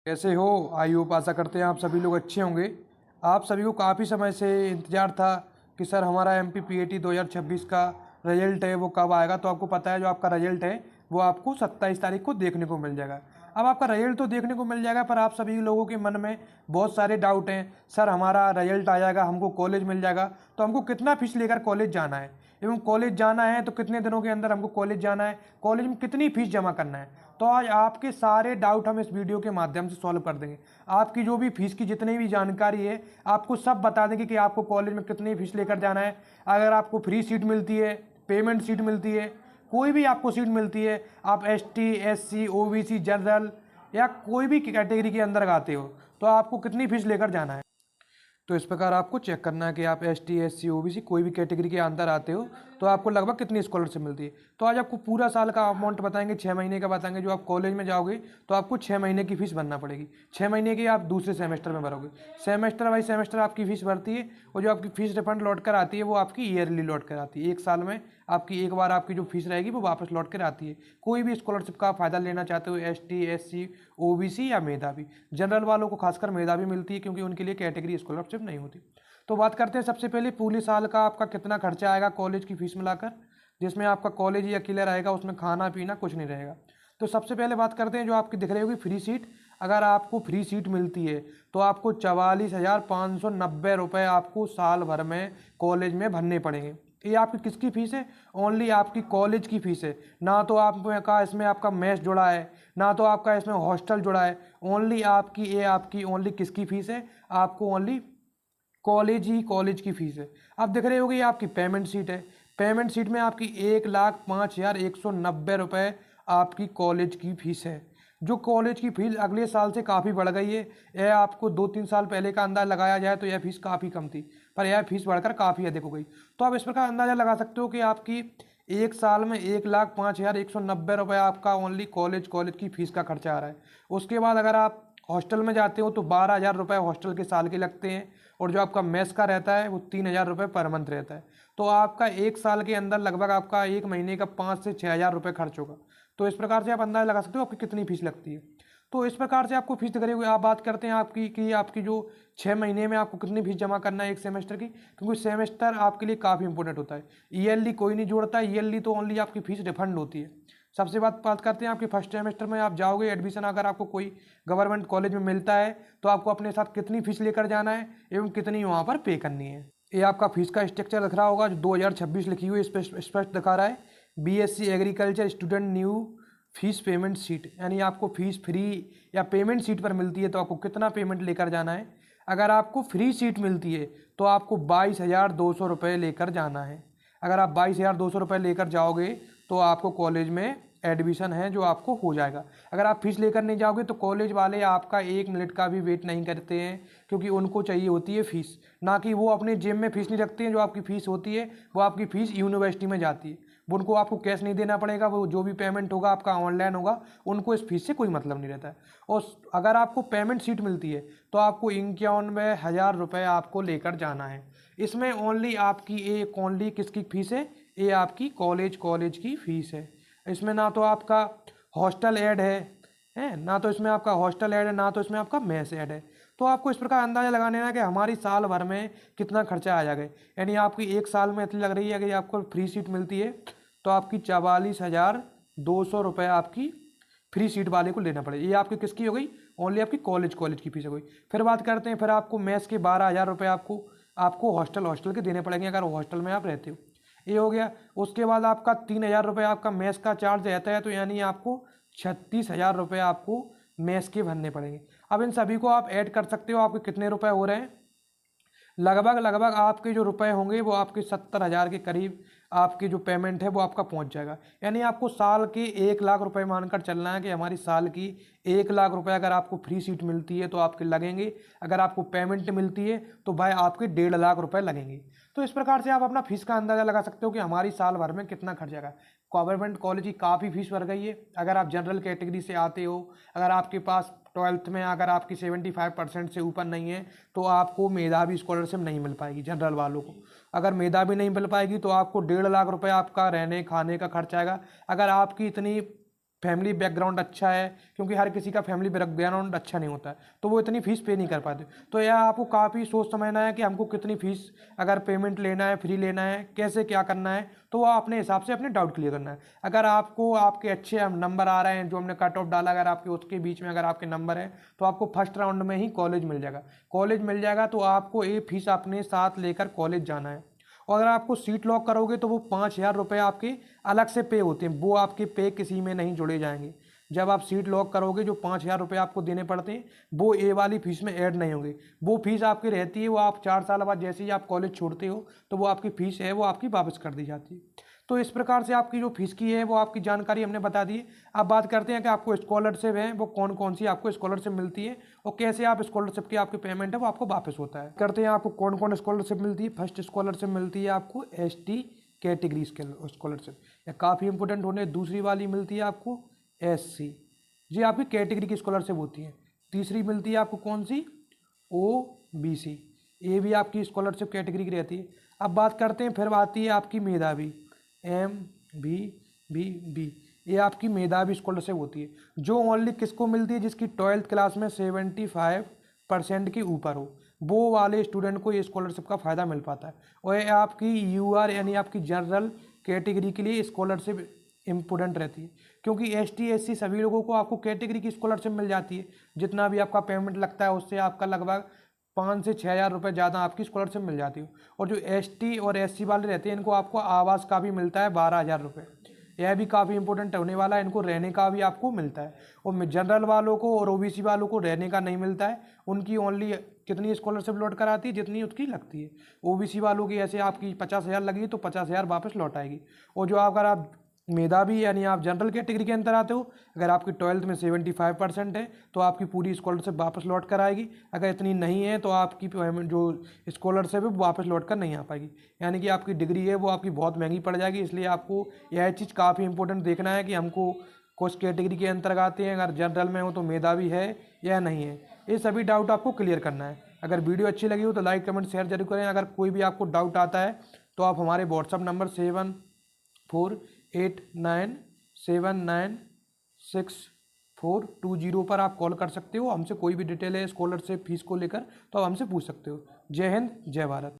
कैसे हो? I hope आशा करते हैं आप सभी लोग अच्छे होंगे। आप सभी को काफ़ी समय से इंतज़ार था कि सर हमारा MPPAT 2026 का रिजल्ट है वो कब आएगा। तो आपको पता है जो आपका रिजल्ट है वो आपको 27 तारीख को देखने को मिल जाएगा। अब आपका रिजल्ट तो देखने को मिल जाएगा, पर आप सभी लोगों के मन में बहुत सारे डाउट हैं। सर हमारा रिजल्ट आ जाएगा, हमको कॉलेज मिल जाएगा, तो हमको कितना फीस लेकर कॉलेज जाना है, एवं कॉलेज जाना है तो कितने दिनों के अंदर हमको कॉलेज जाना है, कॉलेज में कितनी फीस जमा करना है। तो आज आपके सारे डाउट हम इस वीडियो के माध्यम से सॉल्व कर देंगे। आपकी जो भी फीस की जितनी भी जानकारी है आपको सब बता देंगे कि आपको कॉलेज में कितनी फीस लेकर जाना है। अगर आपको फ्री सीट मिलती है, पेमेंट सीट मिलती है, कोई भी आपको सीट मिलती है, आप ST SC OBC जनरल या कोई भी कैटेगरी के अंदर आते हो, तो आपको कितनी फीस लेकर जाना है। तो इस प्रकार आपको चेक करना है कि आप ST SC OBC कोई भी कैटेगरी के अंदर आते हो तो आपको लगभग कितनी स्कॉलरशिप मिलती है। तो आज आपको पूरा साल का अमाउंट बताएंगे, 6 महीने का बताएंगे। जो आप कॉलेज में जाओगे तो आपको 6 महीने की फीस भरना पड़ेगी। 6 महीने की आप दूसरे सेमेस्टर में भरोगे, सेमेस्टर बाई सेमेस्टर आपकी फीस भरती है। और जो आपकी फीस रिफंड लौट कर आती है वो आपकी ईयरली लौट कर आती है। एक साल में आपकी एक बार आपकी जो फीस रहेगी वो वापस लौट कर आती है। कोई भी स्कॉलरशिप का फ़ायदा लेना चाहते हो, ST SC OBC या मेधावी, जनरल वालों को खासकर मेधावी मिलती है क्योंकि उनके लिए कैटेगरी स्कॉलरशिप नहीं होती। तो बात करते हैं सबसे पहले पूरे साल का आपका कितना खर्चा आएगा कॉलेज की फीस मिलाकर, जिसमें आपका कॉलेज ही अकेले रहेगा, उसमें खाना पीना कुछ नहीं रहेगा। तो सबसे पहले बात करते हैं जो आपकी दिख रही होगी फ्री सीट। अगर आपको फ्री सीट मिलती है तो आपको 44,590 रुपये आपको साल भर में कॉलेज में भरने पड़ेंगे। ये आपकी किसकी फ़ीस है? ओनली आपकी कॉलेज की फ़ीस है। ना तो आपका इसमें आपका मेस जुड़ा है, ना तो आपका इसमें हॉस्टल जुड़ा है। ओनली आपकी ये आपकी ओनली किसकी फ़ीस है? आपको ओनली कॉलेज की फीस है। अब दिख रही होगी ये आपकी पेमेंट सीट है। पेमेंट सीट में आपकी 1,05,190 रुपये आपकी कॉलेज की फीस है। जो कॉलेज की फीस अगले साल से काफ़ी बढ़ गई है। यह आपको 2-3 साल पहले का अंदाज़ा लगाया जाए तो यह फीस काफ़ी कम थी, पर यह फीस बढ़कर काफ़ी अधिक हो गई। तो आप इस प्रकार अंदाज़ा लगा सकते हो कि आपकी एक साल में 1,05,190 रुपये आपका ओनली कॉलेज की फ़ीस का खर्चा आ रहा है। उसके बाद अगर आप हॉस्टल में जाते हो तो 12,000 रुपये हॉस्टल के साल के लगते हैं। और जो आपका मेस का रहता है वो 3,000 रुपये पर मंथ रहता है। तो आपका एक साल के अंदर लगभग आपका एक महीने का 5 से 6,000 रुपये खर्च होगा। तो इस प्रकार से आप अंदाज़ा लगा सकते हो आपकी कितनी फीस लगती है। तो इस प्रकार से आपको फीस दिख रही होगी। आप बात करते हैं आपकी कि आपकी जो 6 महीने में आपको कितनी फीस जमा करना है एक सेमेस्टर की, क्योंकि सेमेस्टर आपके लिए काफ़ी इंपॉर्टेंट होता है। ईयरली कोई नहीं जोड़ता, ईयरली तो ओनली आपकी फीस रिफंड होती है। सबसे बात करते हैं आपके फर्स्ट सेमेस्टर में आप जाओगे एडमिशन, अगर आपको कोई गवर्नमेंट कॉलेज में मिलता है तो आपको अपने साथ कितनी फीस लेकर जाना है एवं कितनी वहाँ पर पे करनी है। ये आपका फीस का स्ट्रक्चर दिख रहा होगा जो 2026 लिखी हुई स्पष्ट दिखा रहा है। BSc agriculture student new fees payment seat, यानी आपको फीस फ्री या पेमेंट सीट पर मिलती है तो आपको कितना पेमेंट लेकर जाना है। अगर आपको फ्री सीट मिलती है तो आपको 22,200 रुपये लेकर जाना है। अगर आप 22,200 रुपये लेकर जाओगे तो आपको कॉलेज में एडमिशन है जो आपको हो जाएगा। अगर आप फीस लेकर नहीं जाओगे तो कॉलेज वाले आपका 1 मिनट का भी वेट नहीं करते हैं, क्योंकि उनको चाहिए होती है फीस। ना कि वो अपने जेब में फीस नहीं रखते हैं। जो आपकी फ़ीस होती है वो आपकी फ़ीस यूनिवर्सिटी में जाती है। वो उनको आपको कैश नहीं देना पड़ेगा, वो जो भी पेमेंट होगा आपका ऑनलाइन होगा, उनको इस फीस से कोई मतलब नहीं रहता है। और अगर आपको पेमेंट सीट मिलती है तो आपको 91,000 रुपये आपको लेकर जाना है। इसमें ओनली आपकी एक ओनली किसकी फ़ीस है? ये आपकी कॉलेज की फ़ीस है। इसमें ना तो आपका हॉस्टल ऐड है ना तो इसमें आपका हॉस्टल ऐड है, ना तो इसमें आपका मेस ऐड है। तो आपको इस प्रकार अंदाज़ा लगाने ना कि हमारी साल भर में कितना खर्चा आ जाएगा। यानी आपकी एक साल में इतनी लग रही है कि आपको फ्री सीट मिलती है तो आपकी 44,200 रुपये आपकी फ्री सीट वाले को लेना पड़ेगा। ये आपकी किसकी हो गई? ओनली आपकी कॉलेज की फीस हो गई। फिर बात करते हैं, फिर आपको मेस के 12,000 रुपये आपको हॉस्टल के देने पड़ेंगे अगर हॉस्टल में आप रहते हो। ये हो गया। उसके बाद आपका 3,000 रुपये आपका मेस का चार्ज रहता है, तो यानी आपको 36,000 रुपये आपको मेस के भरने पड़ेंगे। अब इन सभी को आप ऐड कर सकते हो, आपके कितने रुपए हो रहे हैं। लगभग आपके जो रुपए होंगे वो आपके 70,000 के करीब आपकी जो पेमेंट है वो आपका पहुंच जाएगा। यानी आपको साल के 1,00,000 रुपए मानकर चलना है कि हमारी साल की 1,00,000 रुपए अगर आपको फ्री सीट मिलती है तो आपके लगेंगे। अगर आपको पेमेंट मिलती है तो भाई आपके 1,50,000 रुपए लगेंगे। तो इस प्रकार से आप अपना फीस का अंदाज़ा लगा सकते हो कि हमारी साल भर में कितना खर्च आएगा। गवर्नमेंट कॉलेज की काफ़ी फीस बढ़ गई है। अगर आप जनरल कैटेगरी से आते हो, अगर आपके पास 12th में अगर आपकी 75% से ऊपर नहीं है तो आपको मेधावी स्कॉलरशिप नहीं मिल पाएगी। जनरल वालों को अगर मेधावी नहीं मिल पाएगी तो आपको 1,50,000 रुपये आपका रहने खाने का खर्च आएगा। अगर आपकी इतनी फैमिली बैकग्राउंड अच्छा है, क्योंकि हर किसी का फैमिली बैकग्राउंड अच्छा नहीं होता है, तो वो इतनी फ़ीस पे नहीं कर पाते। तो यह आपको काफ़ी सोच समझना है कि हमको कितनी फ़ीस अगर पेमेंट लेना है, फ्री लेना है, कैसे क्या करना है, तो वो अपने हिसाब से अपने डाउट क्लियर करना है। अगर आपको आपके अच्छे नंबर आ रहे हैं, जो हमने कट ऑफ डाला, अगर आपके उसके बीच में अगर आपके नंबर हैं, तो आपको फर्स्ट राउंड में ही कॉलेज मिल जाएगा। कॉलेज मिल जाएगा तो आपको ये फीस अपने साथ लेकर कॉलेज जाना है। और अगर आपको सीट लॉक करोगे तो वो 5,000 रुपये आपके अलग से पे होते हैं, वो आपके पे किसी में नहीं जोड़े जाएंगे। जब आप सीट लॉक करोगे जो 5,000 रुपये आपको देने पड़ते हैं, वो ए वाली फीस में ऐड नहीं होंगे। वो फीस आपकी रहती है, वो आप 4 साल बाद जैसे ही आप कॉलेज छोड़ते हो तो वो आपकी फ़ीस है वो आपकी वापस कर दी जाती है। तो इस प्रकार से आपकी जो फीस की है वो आपकी जानकारी हमने बता दी है। अब बात करते हैं कि आपको स्कॉलरशिप है वो कौन कौन सी आपको स्कॉलरशिप मिलती है और कैसे आप स्कॉलरशिप की आपकी पेमेंट है वो आपको वापस होता है। करते हैं आपको कौन कौन स्कॉलरशिप मिलती है। फर्स्ट स्कॉलरशिप मिलती है आपको ST कैटेगरी स्कॉलरशिप, या काफ़ी इंपॉर्टेंट होने। दूसरी वाली मिलती है आपको SC, जी आपकी कैटेगरी की स्कॉलरशिप होती है। तीसरी मिलती है आपको कौन सी, OBC, ये भी आपकी स्कॉलरशिप कैटेगरी की रहती है। अब बात करते हैं, फिर आती है आपकी मेधावी, MVBB, ये आपकी मेधावी स्कॉलरशिप होती है, जो ओनली किसको मिलती है, जिसकी 12th क्लास में 75% के ऊपर हो, वो वाले स्टूडेंट को ये स्कॉलरशिप का फ़ायदा मिल पाता है। और ये आपकी UR यानी आपकी जनरल कैटेगरी के लिए स्कॉलरशिप इम्पोर्टेंट रहती है, क्योंकि ST SC सभी लोगों को आपको कैटेगरी की स्कॉलरशिप मिल जाती है। जितना भी आपका पेमेंट लगता है उससे आपका लगभग 5 से 6 हज़ार रुपये ज़्यादा आपकी स्कॉलरशिप मिल जाती है। और जो ST और SC वाले रहते हैं इनको आपको आवास का भी मिलता है 12,000 रुपये, यह भी काफ़ी इंपॉर्टेंट होने वाला है। इनको रहने का भी आपको मिलता है। और जनरल वालों को और OBC वालों को रहने का नहीं मिलता है, उनकी ओनली कितनी स्कॉलरशिप लौट कर आती है, जितनी उसकी लगती है। OBC वालों की ऐसे आपकी 50,000 लगी तो 50,000 वापस लौट आएगी। और जो अगर आप मेधावी यानी आप जनरल कैटेगरी के अंदर आते हो, अगर आपकी 12th में 75% है तो आपकी पूरी स्कॉलरशिप वापस लौट कर आएगी। अगर इतनी नहीं है तो आपकी पेमेंट जो स्कॉलरशिप है वो वापस लौट कर नहीं आ पाएगी, यानी कि आपकी डिग्री है वो आपकी बहुत महंगी पड़ जाएगी। इसलिए आपको यह चीज़ काफ़ी इंपॉर्टेंट देखना है कि हमको किस कैटेगरी के अंतर्गत आते हैं, अगर जनरल में हो तो मेधावी है या नहीं है, ये सभी डाउट आपको क्लियर करना है। अगर वीडियो अच्छी लगी हो तो लाइक कमेंट शेयर जरूर करें। अगर कोई भी आपको डाउट आता है तो आप हमारे व्हाट्सअप नंबर 7489796420 पर आप कॉल कर सकते हो। हमसे कोई भी डिटेल है स्कॉलरशिप फीस को लेकर तो आप हमसे पूछ सकते हो। जय हिंद, जय भारत।